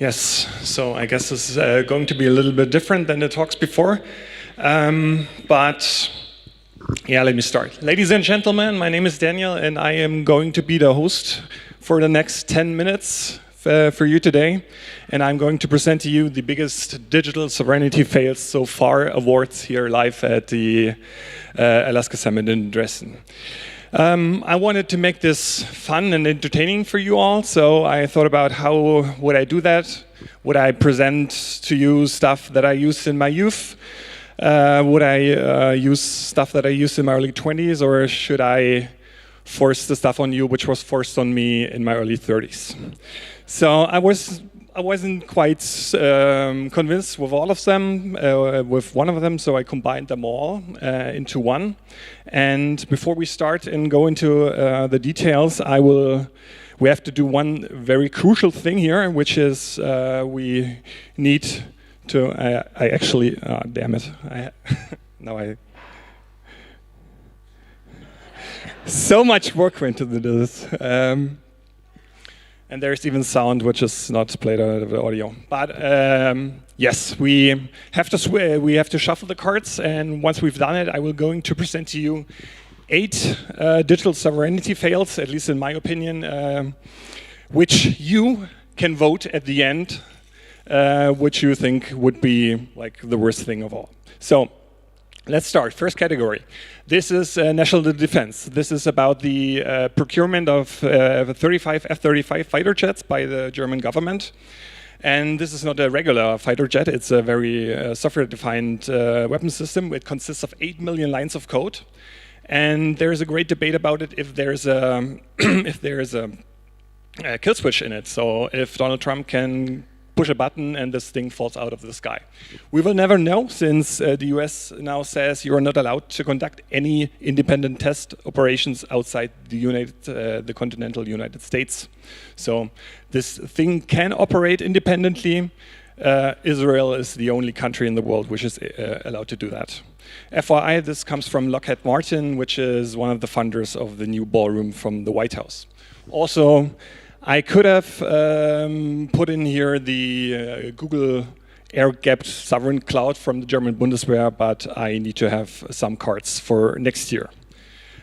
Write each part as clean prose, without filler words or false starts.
Yes, so I guess this is going to be a little bit different than the talks before. But yeah, let me start. Ladies and gentlemen, my name is Daniel and I am going to be the host for the next 10 minutes for you today. And I'm going to present to you the biggest digital sovereignty fails so far awards here live at the ALASCA Summit in Dresden. I wanted to make this fun and entertaining for you all, so I thought about how would I do that? Would I present to you stuff that I used in my youth? Would I use stuff that I used in my early 20s, or should I force the stuff on you which was forced on me in my early 30s? So I wasn't quite convinced with all of them, with one of them, so I combined them all into one. And before we start and go into the details, we have to do one very crucial thing here, which is we need to, I actually, damn it, so much work went into this. And there's even sound which is not played out of the audio. But yes, we have to shuffle the cards, and once we've done it, I will going to present to you 8 digital sovereignty fails, at least in my opinion, which you can vote at the end, which you think would be like the worst thing of all. So let's start. First category. This is national defense. This is about the procurement of 35 F-35 fighter jets by the German government. And this is not a regular fighter jet. It's a very software-defined weapon system. It consists of 8 million lines of code. And there's a great debate about it if there's a kill switch in it. So if Donald Trump can push a button and this thing falls out of the sky. We will never know, since the US now says you are not allowed to conduct any independent test operations outside the continental United States. So this thing can operate independently. Israel is the only country in the world which is allowed to do that. FYI, this comes from Lockheed Martin, which is one of the funders of the new ballroom from the White House. Also, I could have put in here the Google air-gapped sovereign cloud from the German Bundeswehr, but I need to have some cards for next year.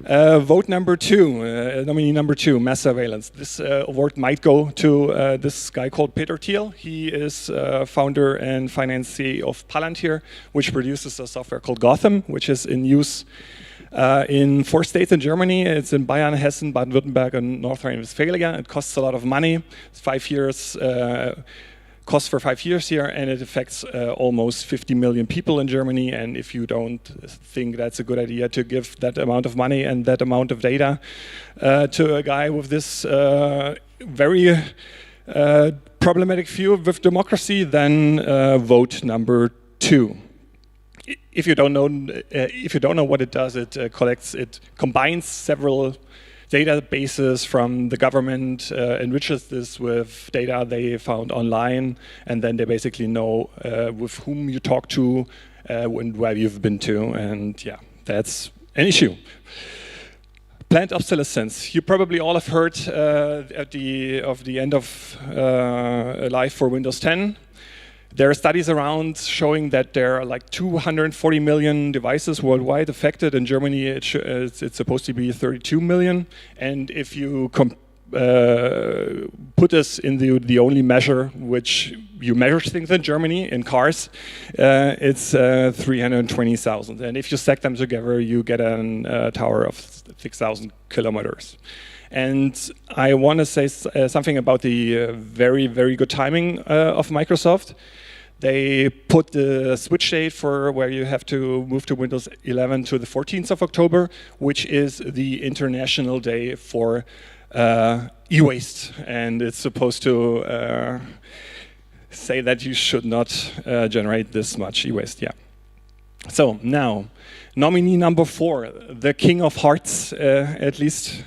Vote number 2, nominee number 2, mass surveillance. This award might go to this guy called Peter Thiel. He is founder and financier of Palantir, which produces a software called Gotham, which is in use in 4 states in Germany. It's in Bayern, Hessen, Baden-Württemberg, and North Rhine-Westphalia. It costs a lot of money. It's 5 years, costs for 5 years here, and it affects almost 50 million people in Germany. And if you don't think that's a good idea to give that amount of money and that amount of data to a guy with this very problematic view with democracy, then vote number 2. If you don't know what it does, it combines several databases from the government, enriches this with data they found online, and then they basically know with whom you talk to and where you've been to, and yeah, that's an issue. Planned obsolescence. You probably all have heard of the end of life for Windows 10. There are studies around showing that there are like 240 million devices worldwide affected. In Germany, it's supposed to be 32 million. And if you put this in the only measure which you measure things in Germany, in cars, it's 320,000. And if you stack them together, you get a tower of 6,000 kilometers. And I want to say something about the very, very good timing of Microsoft. They put the switch date for where you have to move to Windows 11 to the 14th of October, which is the International Day for e-waste. And it's supposed to say that you should not generate this much e-waste. Yeah. So now, nominee number 4, the King of Hearts, at least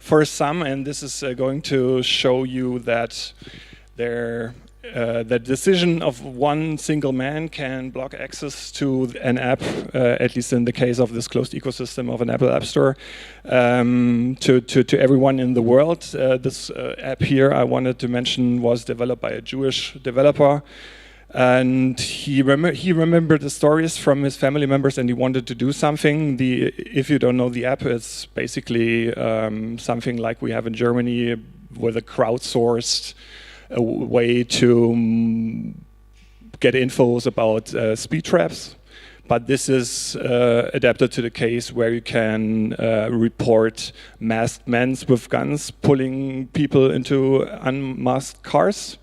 for some, and this is going to show you that there the decision of one single man can block access to an app, at least in the case of this closed ecosystem of an Apple App Store, to everyone in the world. This app here I wanted to mention was developed by a Jewish developer. And he remembered the stories from his family members, and he wanted to do something. If you don't know the app, it's basically something like we have in Germany with a crowdsourced way to get infos about speed traps. But this is adapted to the case where you can report masked men with guns pulling people into unmasked cars.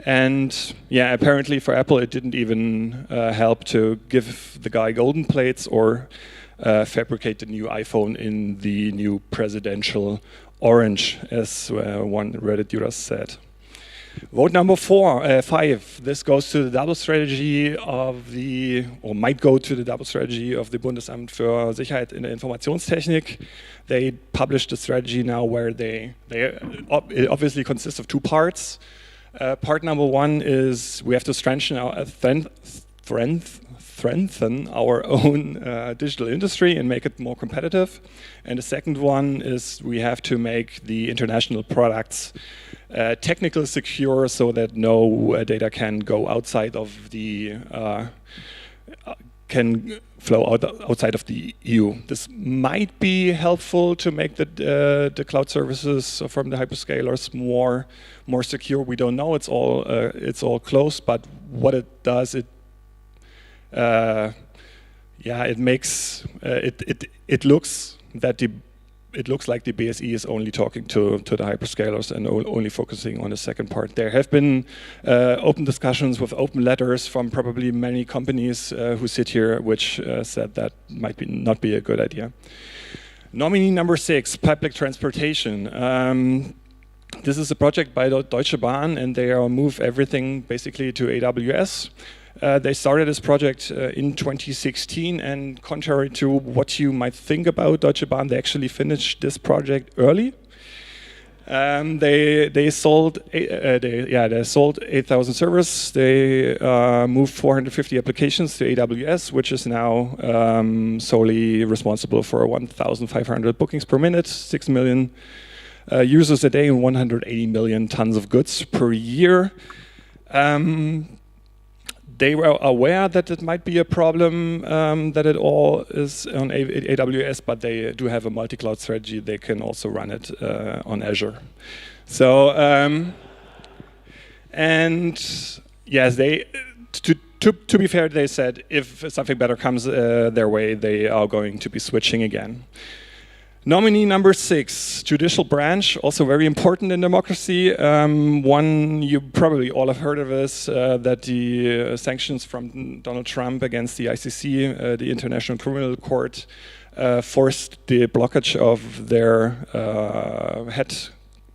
And yeah, apparently for Apple it didn't even help to give the guy golden plates or fabricate the new iPhone in the new presidential orange, as one Reddit user said. Vote number 5. This goes to the double strategy of the, or might go to the double strategy of the Bundesamt für Sicherheit in der Informationstechnik. They published a strategy now where it obviously consists of 2 parts. Part number 1 is we have to strengthen our own digital industry and make it more competitive. And the second one is we have to make the international products technically secure so that no data can go outside of the can flow outside of the EU. This might be helpful to make the cloud services from the hyperscalers more secure. We don't know. It's all close. But what it does, it makes it looks like the BSI is only talking to the hyperscalers and only focusing on the second part. There have been open discussions with open letters from probably many companies who sit here, which said that might not be a good idea. Nominee number 6, public transportation. This is a project by Deutsche Bahn, and they move everything basically to AWS. They started this project in 2016, and contrary to what you might think about Deutsche Bahn, they actually finished this project early. They sold 8,000 servers. They moved 450 applications to AWS, which is now solely responsible for 1,500 bookings per minute, 6 million users a day, and 180 million tons of goods per year. They were aware that it might be a problem that it all is on AWS, but they do have a multi-cloud strategy. They can also run it on Azure. So, and yes, to be fair, they said if something better comes their way, they are going to be switching again. Nominee number 6, judicial branch, also very important in democracy. One you probably all have heard of is that the sanctions from Donald Trump against the ICC, the International Criminal Court, forced the blockage of their head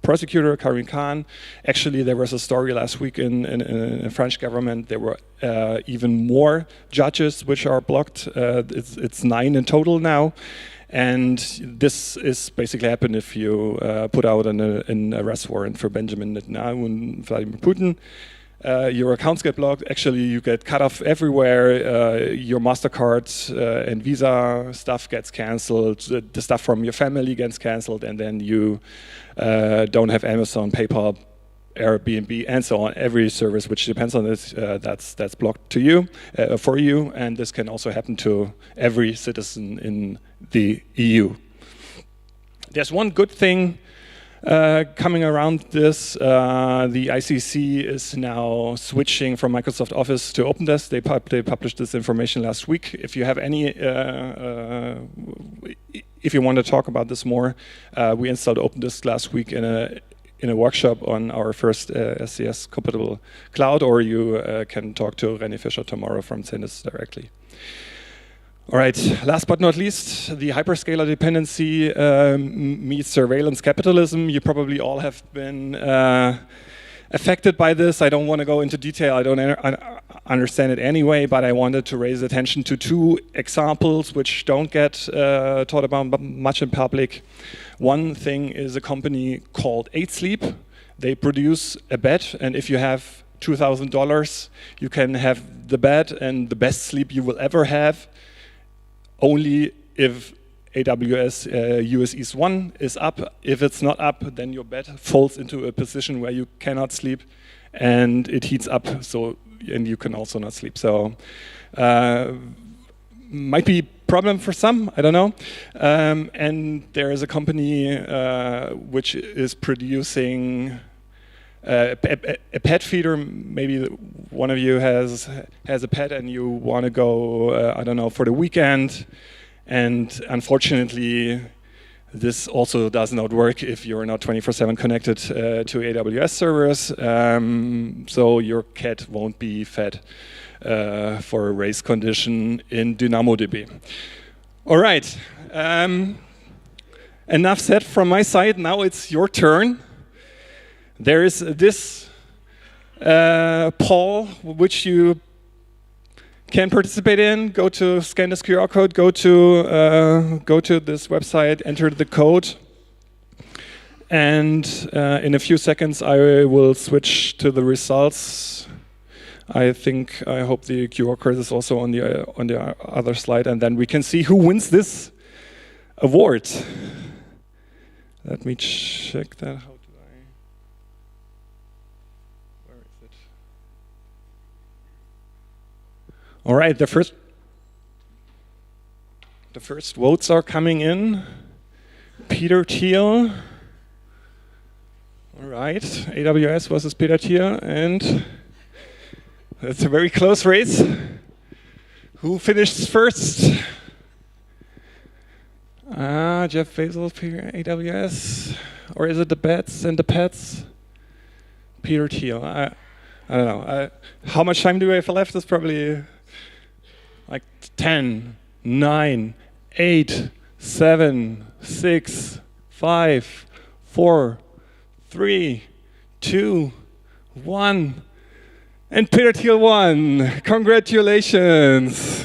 prosecutor, Karim Khan. Actually, there was a story last week in the French government. There were even more judges which are blocked. It's 9 in total now. And this is basically happened if you put out an arrest warrant for Benjamin Netanyahu and Vladimir Putin. Your accounts get blocked. Actually, you get cut off everywhere. Your MasterCard and Visa stuff gets canceled. The stuff from your family gets canceled, and then you don't have Amazon, PayPal, Airbnb, and so on. Every service which depends on this, that's blocked to you, for you, and this can also happen to every citizen in the EU. There's one good thing coming around this. The ICC is now switching from Microsoft Office to OpenDesk. They published this information last week. If you have any, if you want to talk about this more, we installed OpenDesk last week in a workshop on our first SCS compatible cloud, or you can talk to René Fischer tomorrow from Zenith directly. All right, last but not least, the hyperscaler dependency meets surveillance capitalism. You probably all have been affected by this. I don't want to go into detail. I don't understand it anyway, but I wanted to raise attention to 2 examples which don't get taught about much in public. One thing is a company called 8 Sleep. They produce a bed, and if you have $2,000. You can have the bed and the best sleep you will ever have, only if AWS US East 1 is up. If it's not up, then your bed falls into a position where you cannot sleep, and it heats up, and you can also not sleep. So might be a problem for some, I don't know. And there is a company which is producing a pet feeder. Maybe one of you has a pet and you want to go, I don't know, for the weekend. And unfortunately, this also does not work if you're not 24/7 connected to AWS servers. So your cat won't be fed for a race condition in DynamoDB. All right. Enough said from my side. Now it's your turn. There is this poll which you can participate in. Go to scan this QR code. Go to this website. Enter the code. And in a few seconds, I will switch to the results. I hope the QR code is also on the other slide, and then we can see who wins this award. Let me check that. Where is it? All right, the first votes are coming in. Peter Thiel. All right, AWS versus Peter Thiel, and it's a very close race. Who finished first? Jeff Bezos, AWS, or is it the bets and the pets? Peter Thiel. I don't know. How much time do I have left? It's probably like 10, 9, 8, 7, 6, 5, 4, 3, 2, 1. And Peter Thiel won. Congratulations.